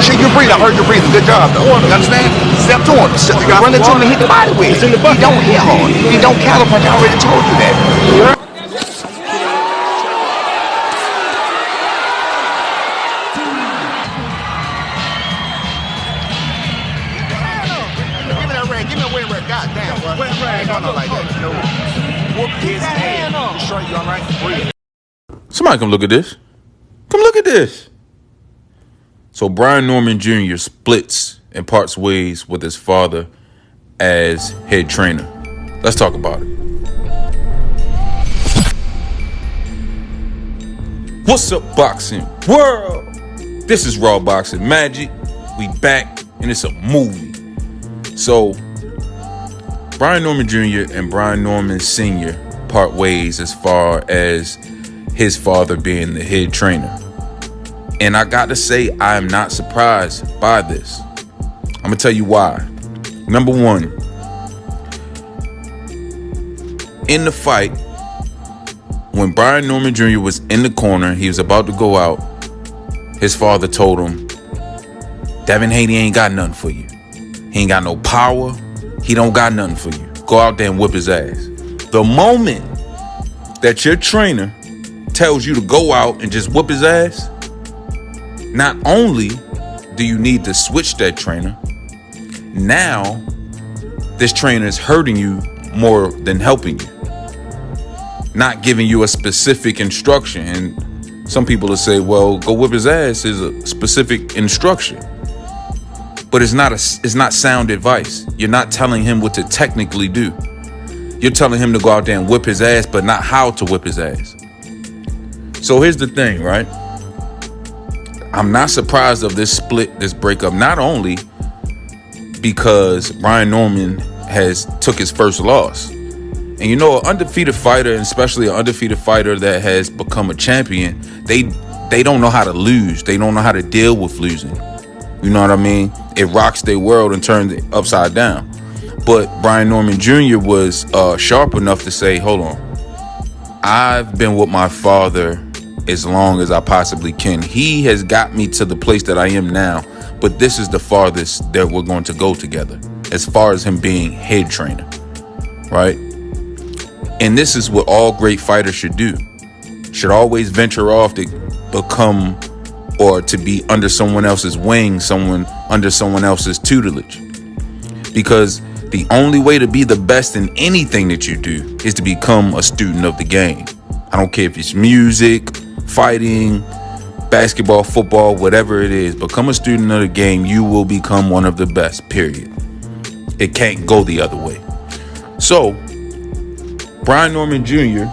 Make sure you breathe. I heard you breathing. Good job, though. You understand? Step to him. Run into him and hit the body with it. He don't hit hard. He don't counter punch. I already told you that. You heard? Give me that ring. Give me a wet ring. Goddamn, bro. Wet ring. No, like that. No. Whoop his ass. You sure you all right? Breathe. Somebody come look at this. Come look at this. So Brian Norman Jr. splits and parts ways with his father as head trainer. Let's talk about it. What's up, boxing world? This is Raw Boxing Magic. We back, and it's a movie. So Brian Norman Jr. and Brian Norman Sr. part ways as far as his father being the head trainer. And I got to say, I am not surprised by this. I'm going to tell you why. Number one, in the fight, when Brian Norman Jr. was in the corner, he was about to go out, his father told him, Devin Haney ain't got nothing for you. He ain't got no power. He don't got nothing for you. Go out there and whip his ass. The moment that your trainer tells you to go out and just whip his ass, not only do you need to switch that trainer, now this trainer is hurting you more than helping you. Not giving you a specific instruction. And some people will say, well, go whip his ass is a specific instruction. But it's not sound advice. You're not telling him what to technically do. You're telling him to go out there and whip his ass, but not how to whip his ass. So here's the thing, right? I'm not surprised of this split, this breakup, not only because Brian Norman has took his first loss. And you know, an undefeated fighter, and especially an undefeated fighter that has become a champion, they don't know how to lose. They don't know how to deal with losing. You know what I mean? It rocks their world and turns it upside down. But Brian Norman Jr. was sharp enough to say, hold on, I've been with my father as long as I possibly can. He has got me to the place that I am now, but this is the farthest that we're going to go together as far as him being head trainer, right? And this is what all great fighters should do. Should always venture off to become or to be under someone else's wing, under someone else's tutelage. Because the only way to be the best in anything that you do is to become a student of the game. I don't care if it's music, fighting, basketball, football, whatever it is. Become a student of the game. You will become one of the best, period. It can't go the other way. So, Brian Norman Jr.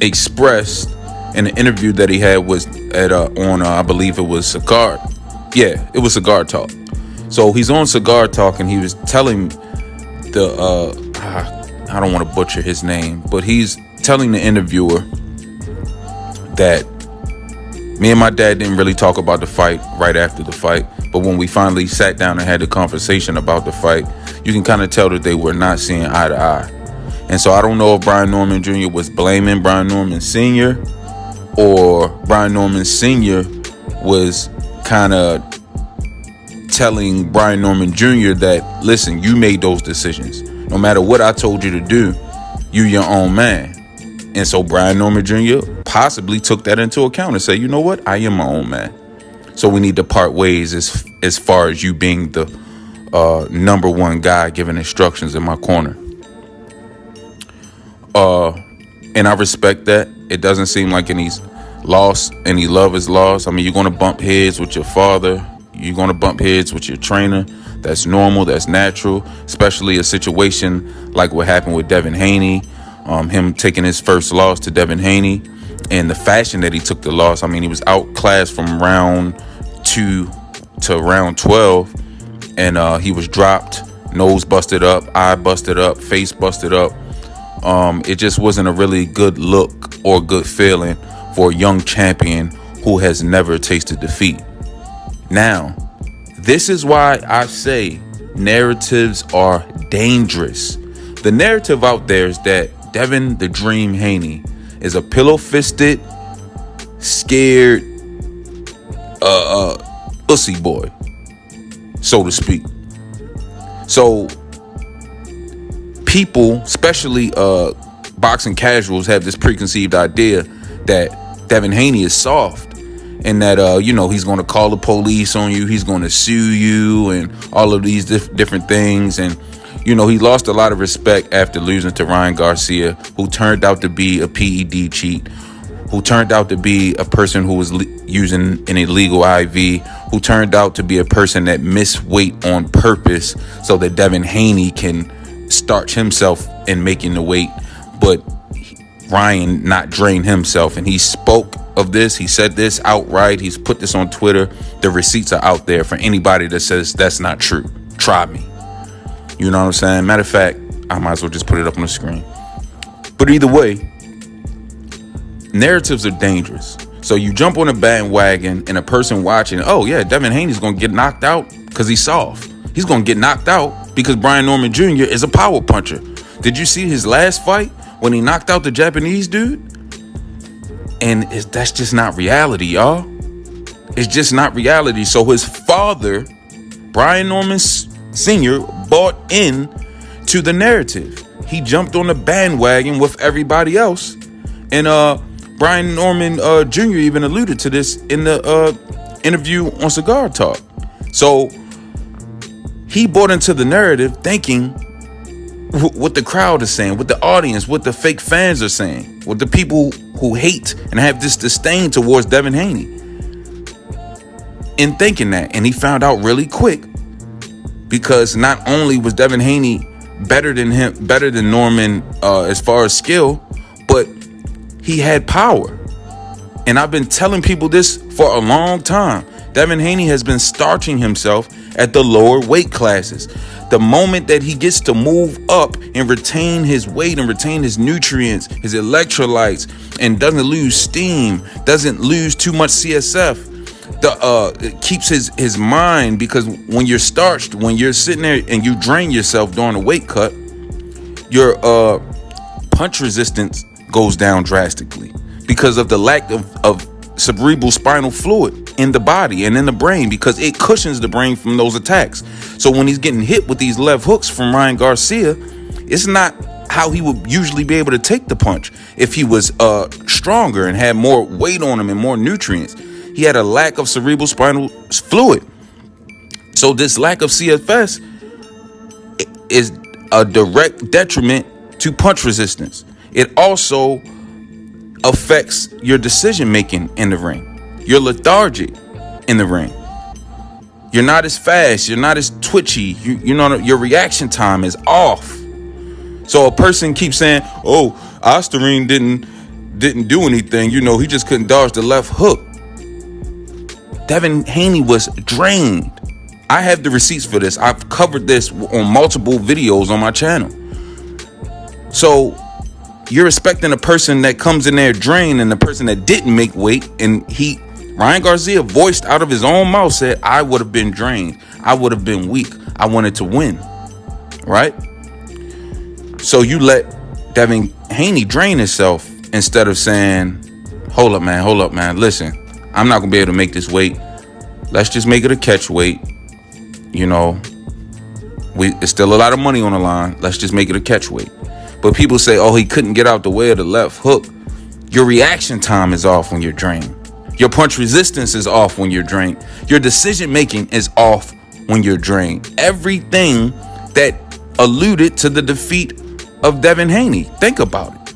Expressed in an interview that he had was on I believe it was Cigar. Yeah, it was Cigar Talk. So he's on Cigar Talk and he was telling I don't want to butcher his name, but he's telling the interviewer that me and my dad didn't really talk about the fight right after the fight, but when we finally sat down and had the conversation about the fight, you can kind of tell that they were not seeing eye to eye. And so I don't know if Brian Norman Jr. was blaming Brian Norman Sr. or Brian Norman Sr. was kind of telling Brian Norman Jr. that, listen, you made those decisions. No matter what I told you to do, you your own man. And so Brian Norman Jr. possibly took that into account and said, you know what? I am my own man. So we need to part ways as far as you being the number one guy giving instructions in my corner. And I respect that. It doesn't seem like any loss, any love is lost. I mean, you're going to bump heads with your father. You're going to bump heads with your trainer. That's normal. That's natural, especially a situation like what happened with Devin Haney, him taking his first loss to Devin Haney, and the fashion that he took the loss. I mean, he was outclassed from round 2 to round 12, and he was dropped, nose busted up, eye busted up, face busted up. It just wasn't a really good look or good feeling for a young champion who has never tasted defeat. Now, this is why I say narratives are dangerous. The narrative out there is that Devin the Dream Haney is a pillow-fisted, scared, Ussy boy, so to speak. So people, especially boxing casuals, have this preconceived idea that Devin Haney is soft, and that he's going to call the police on you, he's going to sue you, and all of these different things. And he lost a lot of respect after losing to Ryan Garcia, who turned out to be a PED cheat, who turned out to be a person who was using an illegal IV, who turned out to be a person that missed weight on purpose so that Devin Haney can starch himself in making the weight, but Ryan not drain himself. And he spoke of this. He said this outright. He's put this on Twitter. The receipts are out there for anybody that says that's not true. Try me. You know what I'm saying? Matter of fact, I might as well just put it up on the screen. But either way, narratives are dangerous. So you jump on a bandwagon and a person watching, oh yeah, Devin Haney's going to get knocked out because he's soft. He's going to get knocked out because Brian Norman Jr. is a power puncher. Did you see his last fight when he knocked out the Japanese dude? And that's just not reality, y'all. It's just not reality. So his father, Brian Norman Sr., bought in to the narrative. He jumped on the bandwagon with everybody else. And Brian Norman Jr. even alluded to this in the interview on Cigar Talk. So he bought into the narrative thinking what the crowd is saying, what the audience, what the fake fans are saying, what the people who hate and have this disdain towards Devin Haney. In thinking that, and he found out really quick, because not only was Devin Haney better than Norman as far as skill, but he had power. And I've been telling people this for a long time. Devin Haney has been starching himself at the lower weight classes. The moment that he gets to move up and retain his weight and retain his nutrients, his electrolytes, and doesn't lose steam, doesn't lose too much CSF, it keeps his mind, because when you're starched, when you're sitting there and you drain yourself during a weight cut, your punch resistance goes down drastically because of the lack of cerebral spinal fluid in the body and in the brain, because it cushions the brain from those attacks. So when he's getting hit with these left hooks from Ryan Garcia, it's not how he would usually be able to take the punch if he was stronger and had more weight on him and more nutrients. He had a lack of cerebral spinal fluid. So this lack of CFS is a direct detriment to punch resistance. It also affects your decision making in the ring. You're lethargic in the ring. You're not as fast. You're not as twitchy. Your reaction time is off. So a person keeps saying, "Oh, Osterine didn't do anything. He just couldn't dodge the left hook." Devin Haney was drained. I have the receipts for this. I've covered this on multiple videos on my channel. So you're expecting a person that comes in there drained, and the person that didn't make weight, and Ryan Garcia voiced out of his own mouth, said, "I would have been drained. I would have been weak. I wanted to win." Right? So you let Devin Haney drain himself instead of saying, hold up, man. Listen, I'm not going to be able to make this weight. Let's just make it a catch weight. It's still a lot of money on the line. Let's just make it a catch weight. But people say, oh, he couldn't get out the way of the left hook. Your reaction time is off when you're drained. Your punch resistance is off when you're drained. Your decision making is off when you're drained. Everything that alluded to the defeat of Devin Haney. Think about it.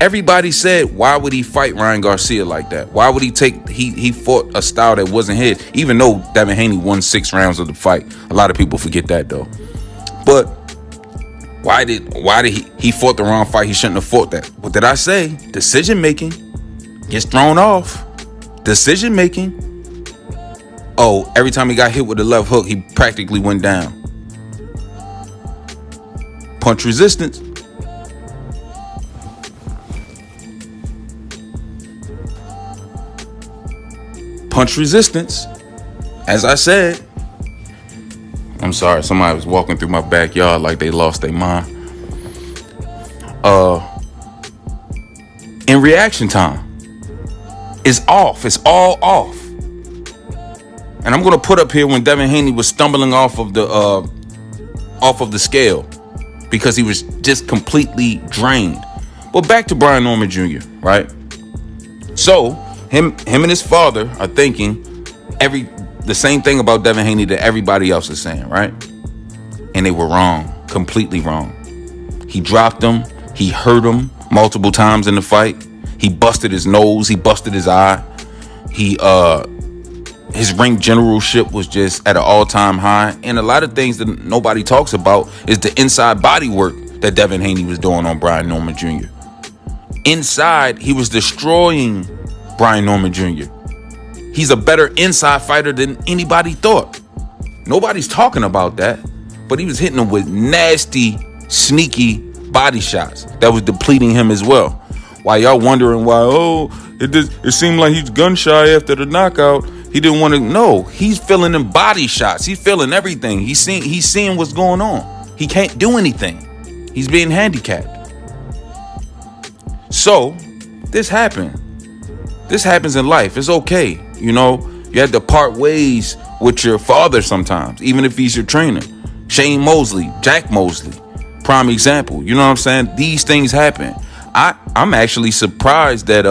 Everybody said, why would he fight Ryan Garcia like that? Why would he fought a style that wasn't his, even though Devin Haney won 6 rounds of the fight. A lot of people forget that though. But why did he fought the wrong fight? He shouldn't have fought that. What did I say? Decision making gets thrown off. Decision making. Oh, every time he got hit with the left hook, he practically went down. Punch resistance. Punch resistance. As I said, I'm sorry, somebody was walking through my backyard like they lost their mind. In reaction time, it's off. It's all off. And I'm gonna put up here when Devin Haney was stumbling off of the scale because he was just completely drained. But back to Brian Norman Jr., right? So him and his father are thinking the same thing about Devin Haney that everybody else is saying, right? And they were wrong, completely wrong. He dropped him. He hurt him multiple times in the fight. He busted his nose. He busted his eye. His ring generalship was just at an all-time high. And a lot of things that nobody talks about is the inside body work that Devin Haney was doing on Brian Norman Jr. Inside, he was destroying Brian Norman Jr. He's a better inside fighter than anybody thought. Nobody's talking about that. But he was hitting him with nasty, sneaky body shots that was depleting him as well. While y'all wondering why, it seemed like he's gun shy after the knockout. He didn't want to know. He's feeling them body shots. He's feeling everything. He's seeing what's going on. He can't do anything. He's being handicapped. So this happened. This happens in life. It's okay. You know, you have to part ways with your father sometimes, even if he's your trainer. Shane Mosley, Jack Mosley, prime example. You know what I'm saying? These things happen. I'm actually surprised that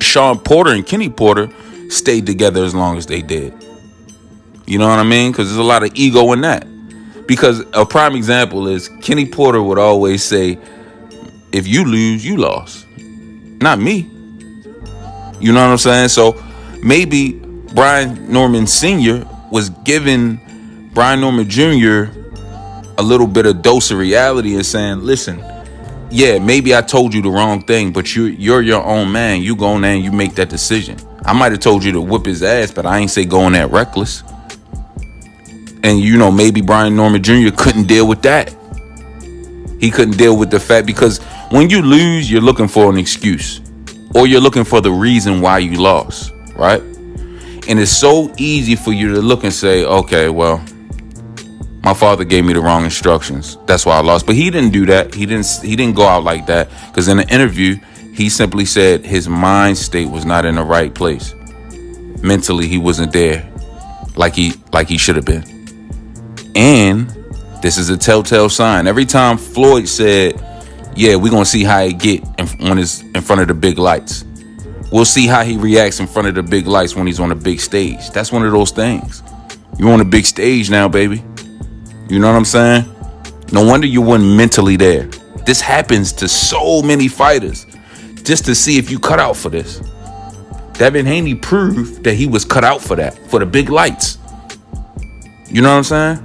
Sean Porter and Kenny Porter stayed together as long as they did. You know what I mean? Because there's a lot of ego in that. Because a prime example is Kenny Porter would always say, if you lose, you lost. Not me. You know what I'm saying? So maybe Brian Norman Sr. was giving Brian Norman Jr. a little bit of dose of reality and saying, listen, yeah, maybe I told you the wrong thing, but you're your own man. You go in there and you make that decision. I might have told you to whip his ass, but I ain't say go in there reckless. And, you know, maybe Brian Norman Jr. couldn't deal with that. He couldn't deal with the fact, because when you lose, you're looking for an excuse, or you're looking for the reason why you lost, right? And it's so easy for you to look and say, okay, well, my father gave me the wrong instructions. That's why I lost. But he didn't do that. He didn't go out like that. Because in the interview, he simply said his mind state was not in the right place. Mentally, he wasn't there like he should have been. And this is a telltale sign. Every time Floyd said, yeah, we're going to see how it get when it's in front of the big lights. We'll see how he reacts in front of the big lights when he's on a big stage. That's one of those things. You're on a big stage now, baby. You know what I'm saying? No wonder you weren't mentally there. This happens to so many fighters just to see if you cut out for this. Devin Haney proved that he was cut out for that, for the big lights. You know what I'm saying?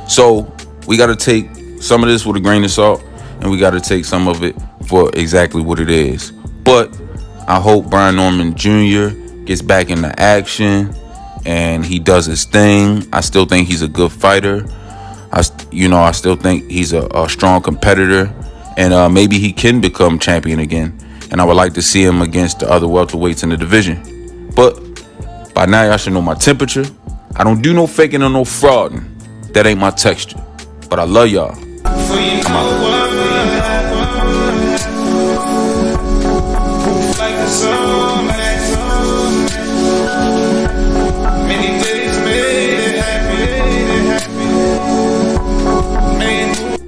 So we got to take some of this with a grain of salt, and we got to take some of it for exactly what it is. But I hope Brian Norman Jr. gets back into action and he does his thing. I still think he's a good fighter. I still think he's a strong competitor, and maybe he can become champion again. And I would like to see him against the other welterweights in the division. But by now, y'all should know my temperature. I don't do no faking or no frauding. That ain't my texture. But I love y'all. I'm out.